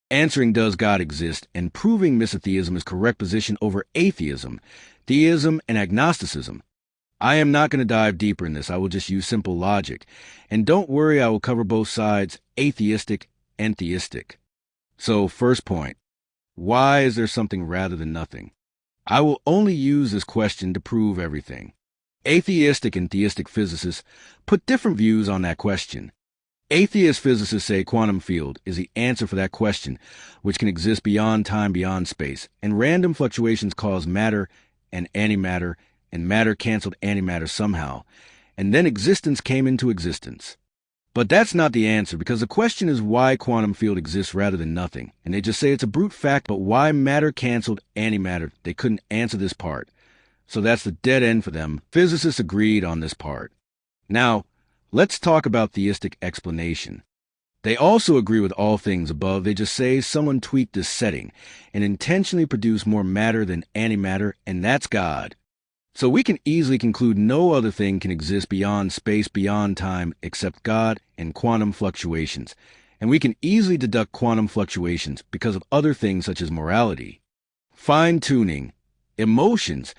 Answering does God exist and proving Misotheism is correct position over atheism, theism, and agnosticism. I am not going to dive deeper in this. I will just use simple logic. And don't worry, I will cover both sides, atheistic and theistic. So, first point, why is there something rather than nothing? I will only use this question to prove everything. Atheistic and theistic physicists put different views on that question. Atheist physicists say quantum field is the answer for that question, which can exist beyond time, beyond space, and random fluctuations cause matter and antimatter, and matter canceled antimatter somehow, and then existence came into existence. But that's not the answer, because the question is why quantum field exists rather than nothing, and they just say it's a brute fact, but why matter canceled antimatter? They couldn't answer this part. So that's the dead end for them. Physicists agreed on this part. Now, let's talk about theistic explanation. They also agree with all things above. They just say someone tweaked this setting and intentionally produced more matter than antimatter, and that's God. So we can easily conclude no other thing can exist beyond space, beyond time, except God and quantum fluctuations. And we can easily deduct quantum fluctuations because of other things such as morality, fine-tuning, emotions,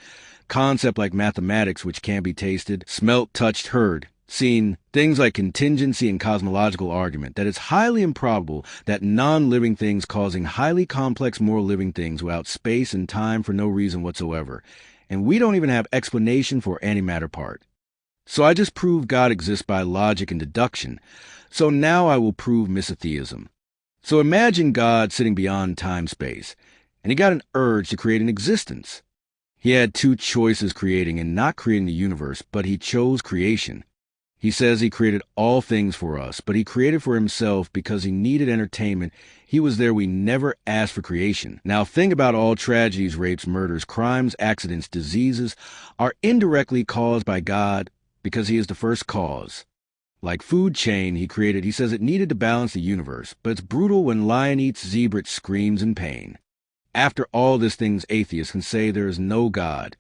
concept like mathematics which can be tasted, smelt, touched, heard, seen, things like contingency and cosmological argument, that it's highly improbable that non-living things causing highly complex moral living things without space and time for no reason whatsoever. And we don't even have explanation for antimatter part. So I just proved God exists by logic and deduction. So now I will prove Misotheism. So imagine God sitting beyond time-space, and he got an urge to create an existence. He had two choices, creating and not creating the universe, but he chose creation. He says he created all things for us, but he created for himself because he needed entertainment. He was there. We never asked for creation. Now think about all tragedies, rapes, murders, crimes, accidents, diseases are indirectly caused by God because he is the first cause. Like food chain he created, he says it needed to balance the universe, but it's brutal when lion eats zebra, it screams in pain. After all these things, atheists can say there is no God.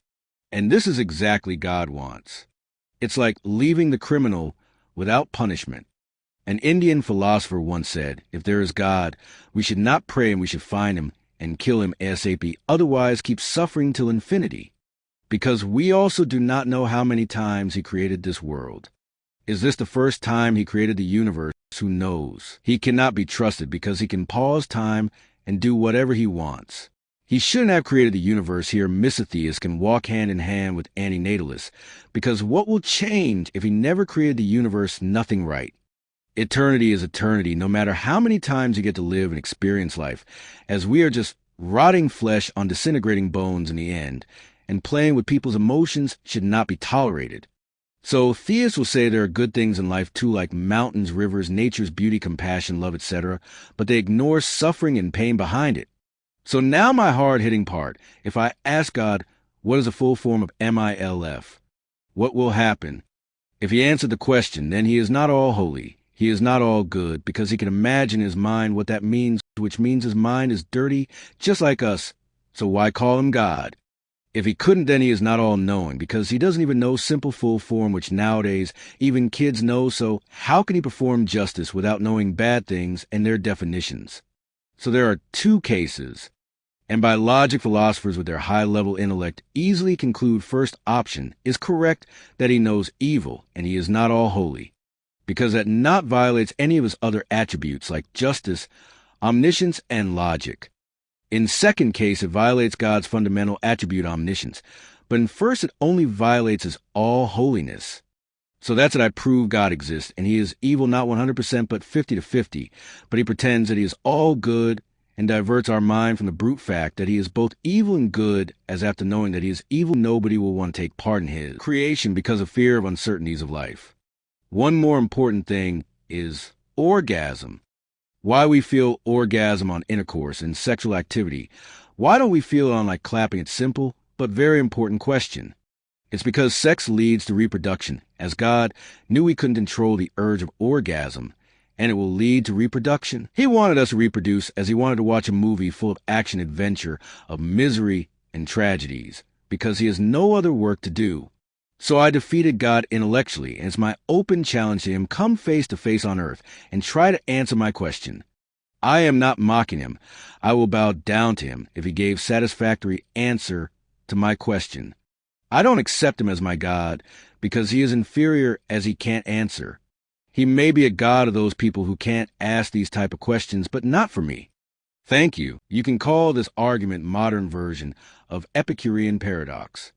And this is exactly God wants. It's like leaving the criminal without punishment. An Indian philosopher once said, if there is God, we should not pray and we should find him and kill him ASAP, otherwise keep suffering till infinity. Because we also do not know how many times he created this world. Is this the first time he created the universe? Who knows? He cannot be trusted because he can pause time and do whatever he wants. He shouldn't have created the universe. Here Misotheists can walk hand in hand with Antinatalists, because what will change if he never created the universe? Nothing, right? Eternity is eternity, no matter how many times you get to live and experience life, as we are just rotting flesh on disintegrating bones in the end, and playing with people's emotions should not be tolerated. So theists will say there are good things in life too, like mountains, rivers, nature's beauty, compassion, love, etc., but they ignore suffering and pain behind it. So now my hard-hitting part. If I ask God, what is the full form of MILF? What will happen? If he answered the question, then he is not all holy. He is not all good, because he can imagine in his mind what that means, which means his mind is dirty, just like us. So why call him God? If he couldn't, then he is not all knowing, because he doesn't even know simple full form, which nowadays even kids know. So how can he perform justice without knowing bad things and their definitions? So there are two cases. And by logic, philosophers with their high-level intellect easily conclude first option is correct, that he knows evil and he is not all holy, because that not violates any of his other attributes like justice, omniscience, and logic. In second case, it violates God's fundamental attribute omniscience, but in first it only violates his all holiness. So that's it. I prove God exists, and he is evil not 100% but 50-50, but he pretends that he is all good and diverts our mind from the brute fact that he is both evil and good, as after knowing that he is evil, nobody will want to take part in his creation because of fear of uncertainties of life. One more important thing is orgasm. Why we feel orgasm on intercourse and sexual activity. Why don't we feel it on like clapping? It's simple, but very important question. It's because sex leads to reproduction, as God knew we couldn't control the urge of orgasm, and it will lead to reproduction. He wanted us to reproduce as he wanted to watch a movie full of action adventure, of misery and tragedies, because he has no other work to do. So I defeated God intellectually, and it's my open challenge to him, come face to face on earth and try to answer my question. I am not mocking him. I will bow down to him if he gave satisfactory answer to my question. I don't accept him as my God because he is inferior as he can't answer. He may be a god of those people who can't ask these type of questions, but not for me. Thank you. You can call this argument modern version of Epicurean paradox.